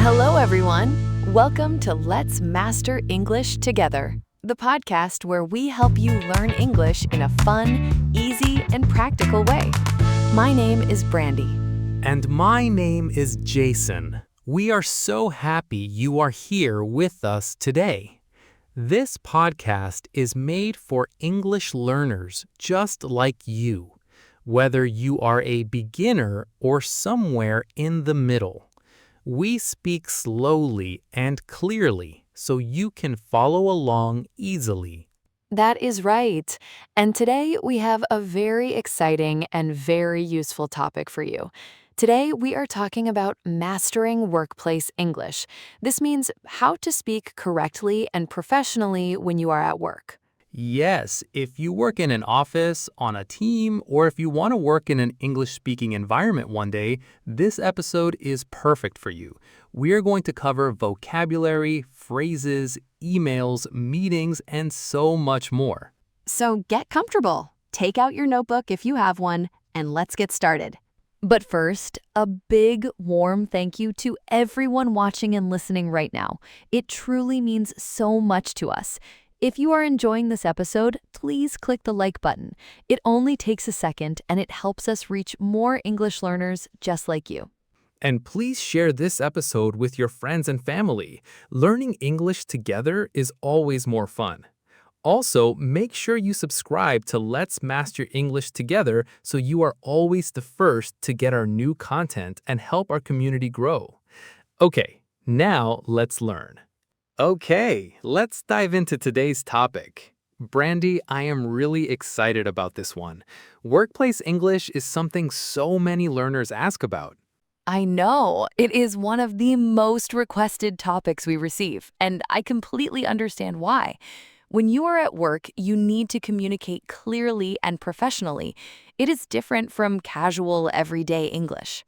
Hello, everyone. Welcome to Let's Master English Together, the podcast where we help you learn English in a fun, easy, and practical way. My name is Brandy. And my name is Jason. We are so happy you are here with us today. This podcast is made for English learners just like you, whether you are a beginner or somewhere in the middle. We speak slowly and clearly so you can follow along easily. That is right. And today we have a very exciting and very useful topic for you. Today we are talking about mastering workplace English. This means how to speak correctly and professionally when you are at work. Yes, if you work in an office, on a team, or if you want to work in an English-speaking environment one day, this episode is perfect for you. We are going to cover vocabulary, phrases, emails, meetings, and so much more. So get comfortable, take out your notebook if you have one, and let's get started. But first, a big, warm thank you to everyone watching and listening right now. It truly means so much to us. If you are enjoying this episode, please click the like button. It only takes a second and it helps us reach more English learners just like you. And please share this episode with your friends and family. Learning English together is always more fun. Also, make sure you subscribe to Let's Master English Together so you are always the first to get our new content and help our community grow. Okay, now let's learn. Okay, let's dive into today's topic. Brandy, I am really excited about this one. Workplace English is something so many learners ask about. I know, it is one of the most requested topics we receive, and I completely understand why. When you are at work, you need to communicate clearly and professionally. It is different from casual, everyday English.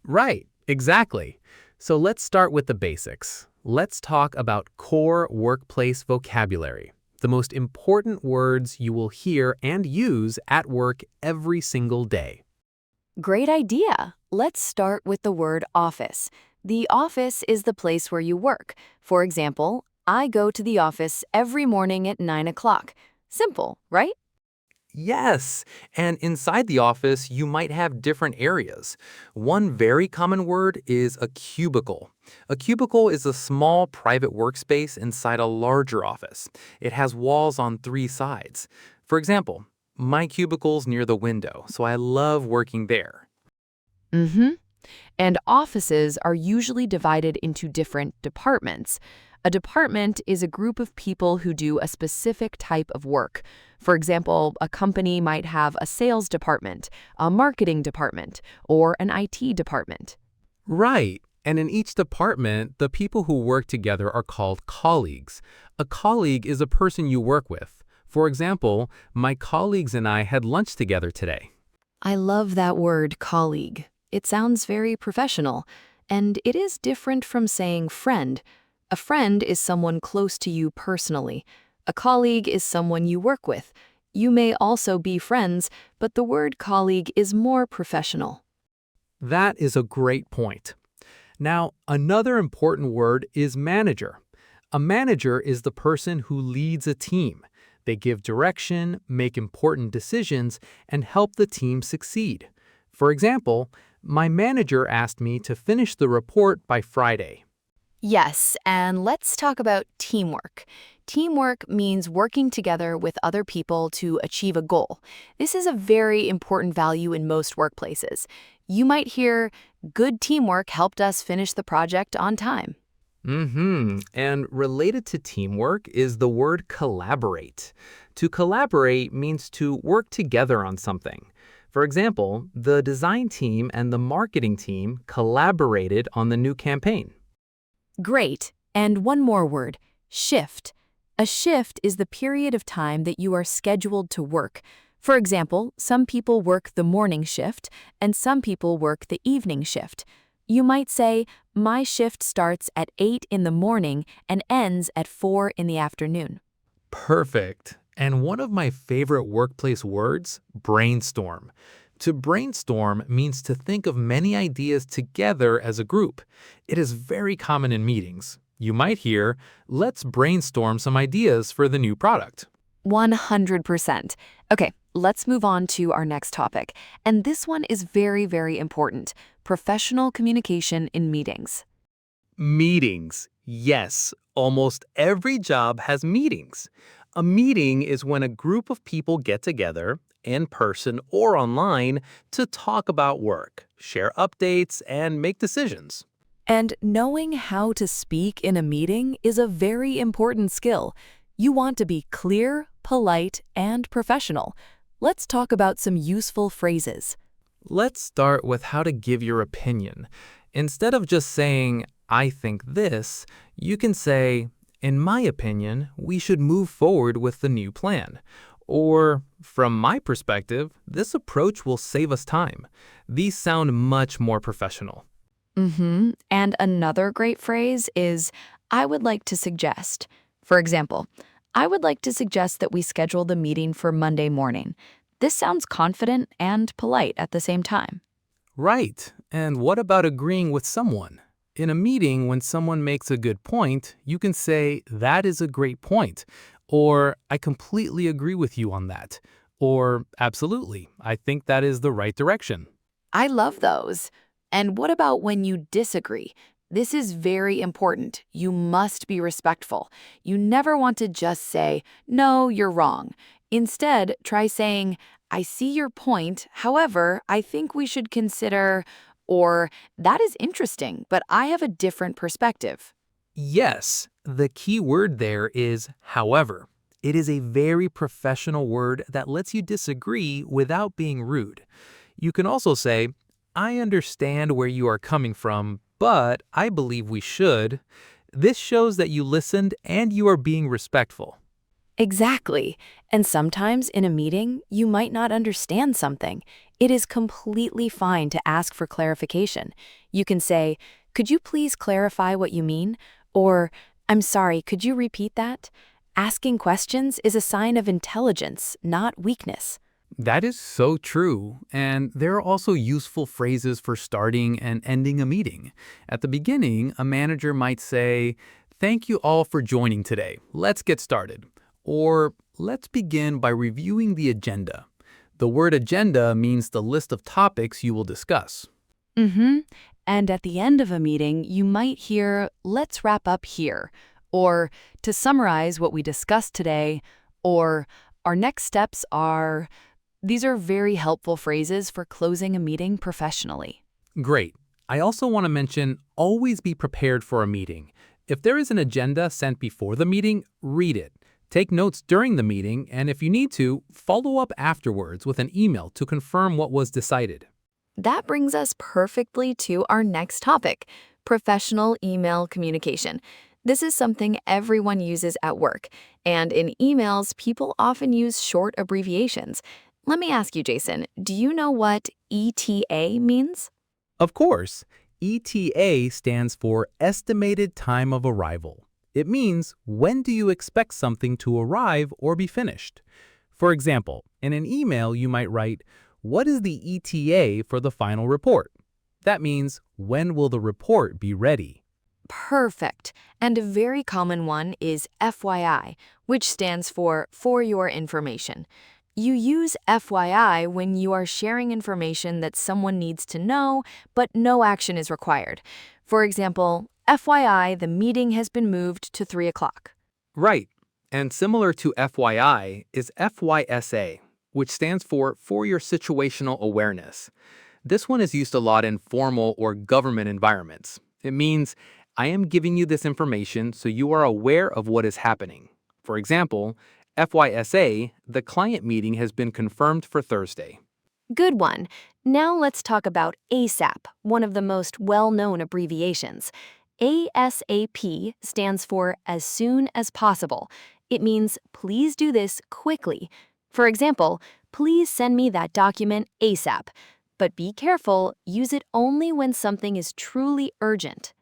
Right, exactly. So let's start with the basics. Let's talk about core workplace vocabulary, the most important words you will hear and use at work every single day. Great idea. Let's start with the word office. The office is the place where you work. For example, I go to the office every morning at 9 o'clock. Simple, right? Yes, and inside the office, you might have different areas. One very common word is a cubicle. A cubicle is a small private workspace inside a larger office. It has walls on 3 sides. For example, my cubicle's near the window, so I love working there. And offices are usually divided into different departments. A department is a group of people who do a specific type of work. For example, a company might have a sales department, a marketing department, or an IT department. Right. And in each department, the people who work together are called colleagues. A colleague is a person you work with. For example, my colleagues and I had lunch together today. I love that word, colleague. It sounds very professional, and it is different from saying friend. A friend is someone close to you personally. A colleague is someone you work with. You may also be friends, but the word colleague is more professional. That is a great point. Now, another important word is manager. A manager is the person who leads a team. They give direction, make important decisions, and help the team succeed. For example, my manager asked me to finish the report by Friday. Yes, and let's talk about teamwork. Teamwork means working together with other people to achieve a goal. This is a very important value in most workplaces. You might hear, good teamwork helped us finish the project on time. And related to teamwork is the word collaborate. To collaborate means to work together on something. For example, the design team and the marketing team collaborated on the new campaign. Great. And one more word, shift. A shift is the period of time that you are scheduled to work. For example, some people work the morning shift and some people work the evening shift. You might say, my shift starts at 8 in the morning and ends at 4 in the afternoon. Perfect. And one of my favorite workplace words, brainstorm. To brainstorm means to think of many ideas together as a group. It is very common in meetings. You might hear, let's brainstorm some ideas for the new product. 100%. Okay, let's move on to our next topic. And this one is very, very important. Professional communication in meetings. Meetings. Yes, almost every job has meetings. A meeting is when a group of people get together, in person or online, to talk about work, share updates, and make decisions. And knowing how to speak in a meeting is a very important skill. You want to be clear, polite, and professional. Let's talk about some useful phrases. Let's start with how to give your opinion. Instead of just saying, I think this, you can say, in my opinion, we should move forward with the new plan. Or, from my perspective, this approach will save us time. These sound much more professional. And another great phrase is, I would like to suggest. For example, I would like to suggest that we schedule the meeting for Monday morning. This sounds confident and polite at the same time. Right. And what about agreeing with someone? In a meeting, when someone makes a good point, you can say, that is a great point. Or, I completely agree with you on that. Or, absolutely, I think that is the right direction. I love those. And what about when you disagree? This is very important. You must be respectful. You never want to just say, no, you're wrong. Instead, try saying, I see your point. However, I think we should consider, or that is interesting, but I have a different perspective. Yes, the key word there is however. It is a very professional word that lets you disagree without being rude. You can also say, I understand where you are coming from, but I believe we should. This shows that you listened and you are being respectful. Exactly. And sometimes in a meeting, you might not understand something. It is completely fine to ask for clarification. You can say, could you please clarify what you mean? Or, I'm sorry, could you repeat that? Asking questions is a sign of intelligence, not weakness. That is so true, and there are also useful phrases for starting and ending a meeting. At the beginning, a manager might say, thank you all for joining today. Let's get started. Or, let's begin by reviewing the agenda. The word agenda means the list of topics you will discuss. And at the end of a meeting, you might hear, let's wrap up here, or to summarize what we discussed today, or our next steps are. These are very helpful phrases for closing a meeting professionally. Great. I also want to mention, always be prepared for a meeting. If there is an agenda sent before the meeting, read it. Take notes during the meeting, and if you need to, follow up afterwards with an email to confirm what was decided. That brings us perfectly to our next topic, professional email communication. This is something everyone uses at work, and in emails, people often use short abbreviations. Let me ask you, Jason, do you know what ETA means? Of course, ETA stands for Estimated Time of Arrival. It means, when do you expect something to arrive or be finished? For example, in an email you might write, what is the ETA for the final report? That means, when will the report be ready? Perfect. And a very common one is FYI, which stands for your information. You use FYI when you are sharing information that someone needs to know, but no action is required. For example, FYI, the meeting has been moved to 3 o'clock. Right. And similar to FYI is FYSA, which stands for your situational awareness. This one is used a lot in formal or government environments. It means, I am giving you this information so you are aware of what is happening. For example, FYSA, the client meeting has been confirmed for Thursday. Good one. Now let's talk about ASAP, one of the most well-known abbreviations. ASAP stands for as soon as possible. It means please do this quickly. For example, please send me that document ASAP. But be careful, use it only when something is truly urgent.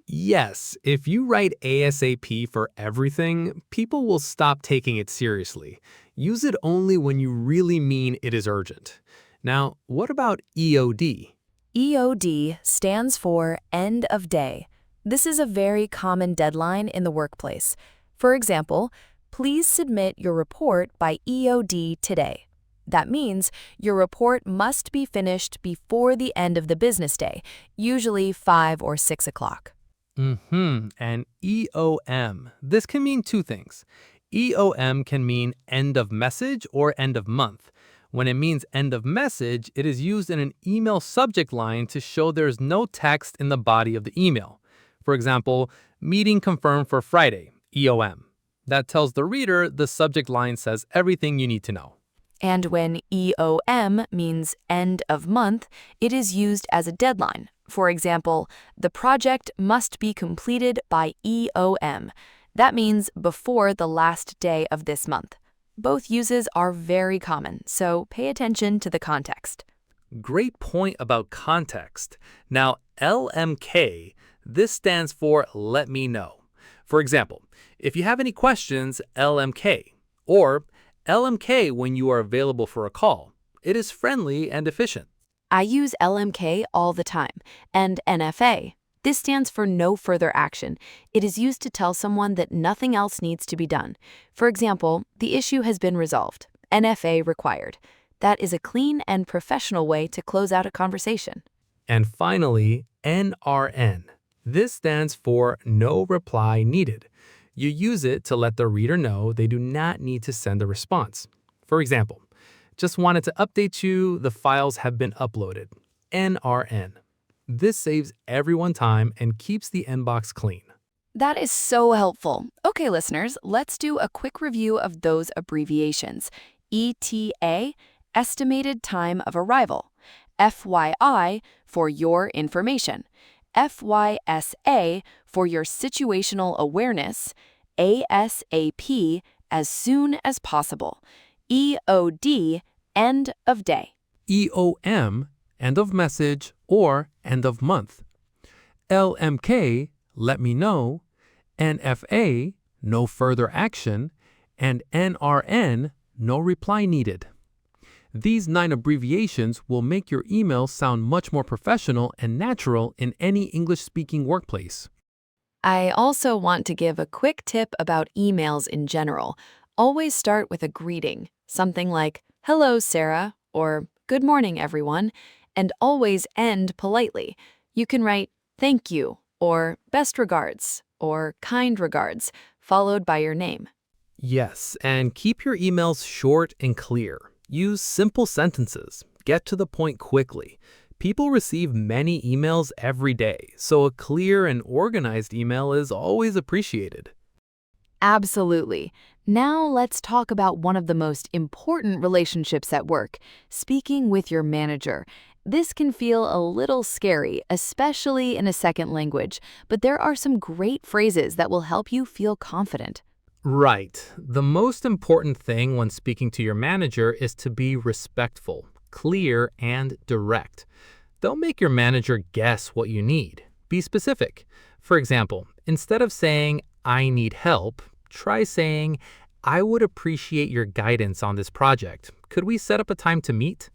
Yes, if you write ASAP for everything, people will stop taking it seriously. Use it only when you really mean it is urgent. Now, what about EOD? EOD stands for End of Day. This is a very common deadline in the workplace. For example, please submit your report by EOD today. That means your report must be finished before the end of the business day, usually 5 or 6 o'clock. And EOM. This can mean two things. EOM can mean end of message or end of month. When it means end of message, it is used in an email subject line to show there is no text in the body of the email. For example, meeting confirmed for Friday, EOM. That tells the reader the subject line says everything you need to know. And when EOM means end of month, it is used as a deadline. For example, the project must be completed by EOM. That means before the last day of this month. Both uses are very common, so pay attention to the context. Great point about context. Now, LMK, this stands for let me know. For example, if you have any questions, LMK, or LMK when you are available for a call. It is friendly and efficient. I use LMK all the time, and NFA. This stands for no further action. It is used to tell someone that nothing else needs to be done. For example, the issue has been resolved. NFA required. That is a clean and professional way to close out a conversation. And finally, NRN. This stands for no reply needed. You use it to let the reader know they do not need to send a response. For example, just wanted to update you, the files have been uploaded. NRN. This saves everyone time and keeps the inbox clean. That is so helpful. Okay, listeners, let's do a quick review of those abbreviations. ETA, estimated time of arrival. FYI, for your information. FYSA, for your situational awareness. ASAP, as soon as possible. EOD, end of day. EOM, end of message or end of month. LMK, let me know. NFA, no further action. And NRN, no reply needed. These 9 abbreviations will make your email sound much more professional and natural in any English-speaking workplace. I also want to give a quick tip about emails in general. Always start with a greeting, something like, "Hello, Sarah," or "Good morning, everyone," and always end politely. You can write, "Thank you," or "Best regards," or "Kind regards," followed by your name. Yes, and keep your emails short and clear. Use simple sentences. Get to the point quickly. People receive many emails every day, so a clear and organized email is always appreciated. Absolutely. Now let's talk about one of the most important relationships at work, speaking with your manager. This can feel a little scary, especially in a second language, but there are some great phrases that will help you feel confident. Right. The most important thing when speaking to your manager is to be respectful, clear, and direct. Don't make your manager guess what you need. Be specific. For example, instead of saying, "I need help," try saying, "I would appreciate your guidance on this project. Could we set up a time to meet?"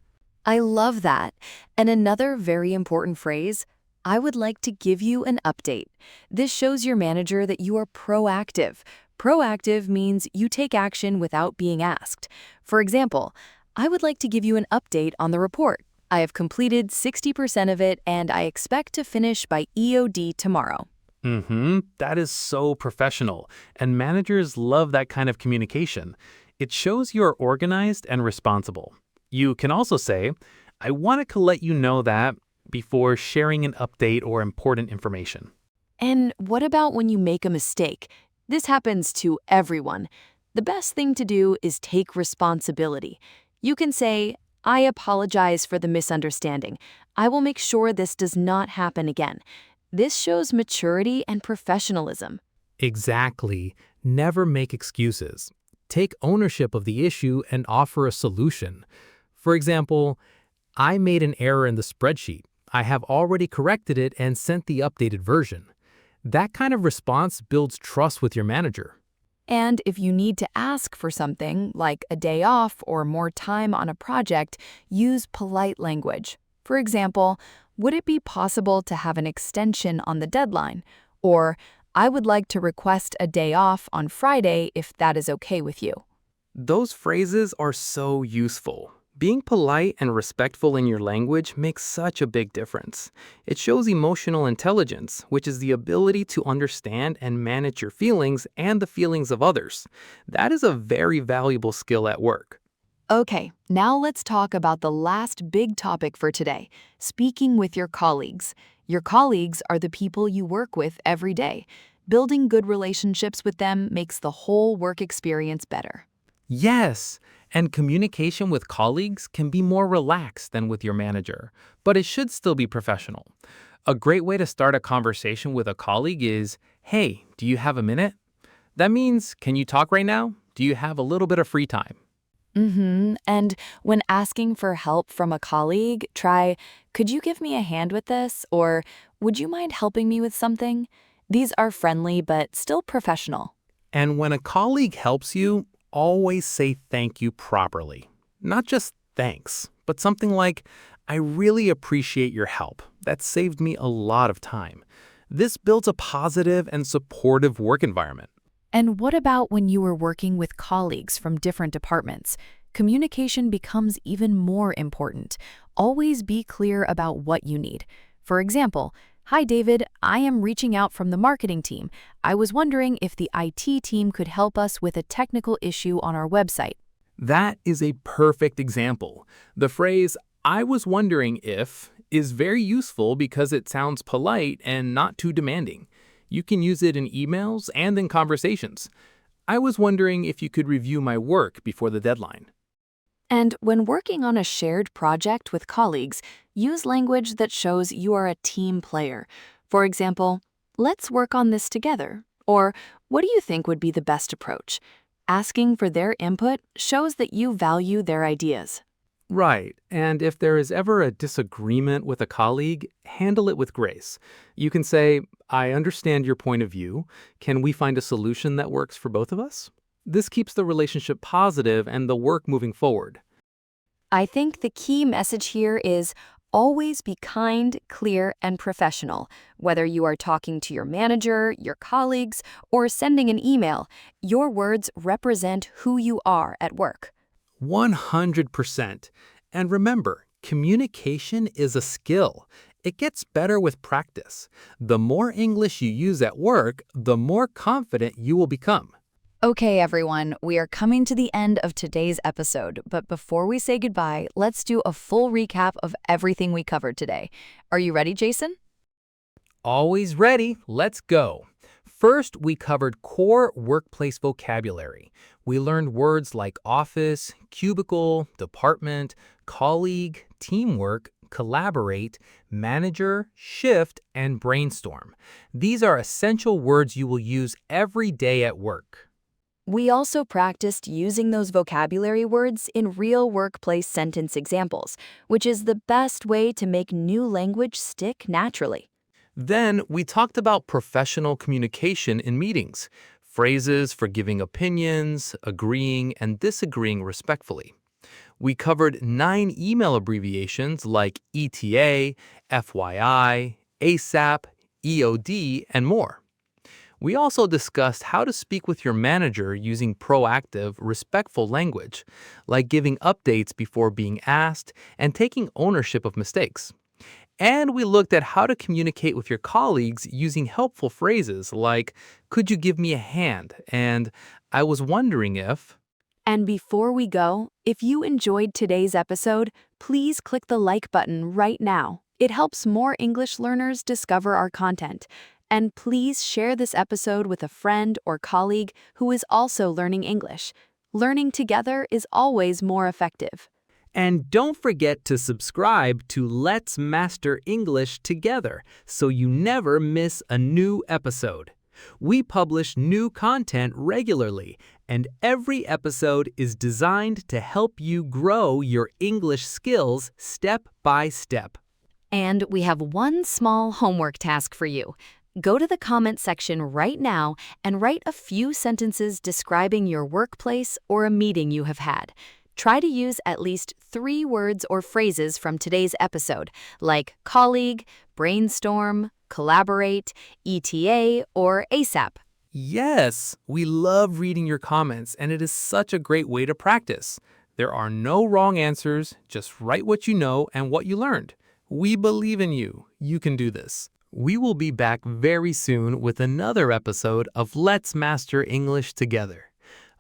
I love that. And another very important phrase, "I would like to give you an update." This shows your manager that you are proactive. Proactive means you take action without being asked. For example, "I would like to give you an update on the report. I have completed 60% of it and I expect to finish by EOD tomorrow." That is so professional, and managers love that kind of communication. It shows you are organized and responsible. You can also say, "I wanted to let you know that," before sharing an update or important information. And what about when you make a mistake? This happens to everyone. The best thing to do is take responsibility. You can say, "I apologize for the misunderstanding. I will make sure this does not happen again." This shows maturity and professionalism. Exactly. Never make excuses. Take ownership of the issue and offer a solution. For example, "I made an error in the spreadsheet. I have already corrected it and sent the updated version." That kind of response builds trust with your manager. And if you need to ask for something, like a day off or more time on a project, use polite language. For example, would it be possible to have an extension on the deadline? Or, I would like to request a day off on Friday if that is okay with you. Those phrases are so useful. Being polite and respectful in your language makes such a big difference. It shows emotional intelligence, which is the ability to understand and manage your feelings and the feelings of others. That is a very valuable skill at work. Okay, now let's talk about the last big topic for today, speaking with your colleagues. Your colleagues are the people you work with every day. Building good relationships with them makes the whole work experience better. Yes, and communication with colleagues can be more relaxed than with your manager, but it should still be professional. A great way to start a conversation with a colleague is, "Hey, do you have a minute?" That means, "Can you talk right now? Do you have a little bit of free time?" And when asking for help from a colleague, try, "Could you give me a hand with this?" Or, "Would you mind helping me with something?" These are friendly but still professional. And when a colleague helps you, always say thank you properly. Not just thanks, but something like, "I really appreciate your help. That saved me a lot of time." This builds a positive and supportive work environment. And what about when you are working with colleagues from different departments? Communication becomes even more important. Always be clear about what you need. For example, "Hi David, I am reaching out from the marketing team. I was wondering if the IT team could help us with a technical issue on our website." That is a perfect example. The phrase, "I was wondering if," is very useful because it sounds polite and not too demanding. You can use it in emails and in conversations. "I was wondering if you could review my work before the deadline." And when working on a shared project with colleagues, use language that shows you are a team player. For example, "Let's work on this together." Or, "What do you think would be the best approach?" Asking for their input shows that you value their ideas. Right, and if there is ever a disagreement with a colleague, handle it with grace. You can say, "I understand your point of view. Can we find a solution that works for both of us?" This keeps the relationship positive and the work moving forward. I think the key message here is always be kind, clear, and professional. Whether you are talking to your manager, your colleagues, or sending an email, your words represent who you are at work. 100%. And remember, communication is a skill. It gets better with practice. The more English you use at work, the more confident you will become. Okay, everyone, we are coming to the end of today's episode, but before we say goodbye, let's do a full recap of everything we covered today. Are you ready, Jason? Always ready. Let's go. First, we covered core workplace vocabulary. We learned words like office, cubicle, department, colleague, teamwork, collaborate, manager, shift, and brainstorm. These are essential words you will use every day at work. We also practiced using those vocabulary words in real workplace sentence examples, which is the best way to make new language stick naturally. Then we talked about professional communication in meetings, phrases for giving opinions, agreeing, and disagreeing respectfully. We covered 9 email abbreviations like ETA, FYI, ASAP, EOD, and more. We also discussed how to speak with your manager using proactive, respectful language, like giving updates before being asked and taking ownership of mistakes. And we looked at how to communicate with your colleagues using helpful phrases like, "Could you give me a hand?" and "I was wondering if." And before we go, if you enjoyed today's episode, please click the like button right now. It helps more English learners discover our content. And please share this episode with a friend or colleague who is also learning English. Learning together is always more effective. And don't forget to subscribe to Let's Master English Together so you never miss a new episode. We publish new content regularly, and every episode is designed to help you grow your English skills step by step. And we have one small homework task for you. Go to the comment section right now and write a few sentences describing your workplace or a meeting you have had. Try to use at least 3 words or phrases from today's episode, like colleague, brainstorm, collaborate, ETA, or ASAP. Yes, we love reading your comments, and it is such a great way to practice. There are no wrong answers, just write what you know and what you learned. We believe in you. You can do this. We will be back very soon with another episode of Let's Master English Together.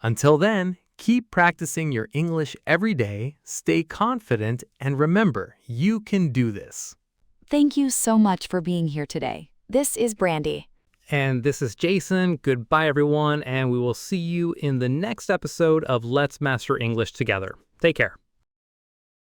Until then, keep practicing your English every day, stay confident, and remember, you can do this. Thank you so much for being here today. This is Brandy. And this is Jason. Goodbye, everyone, and we will see you in the next episode of Let's Master English Together. Take care.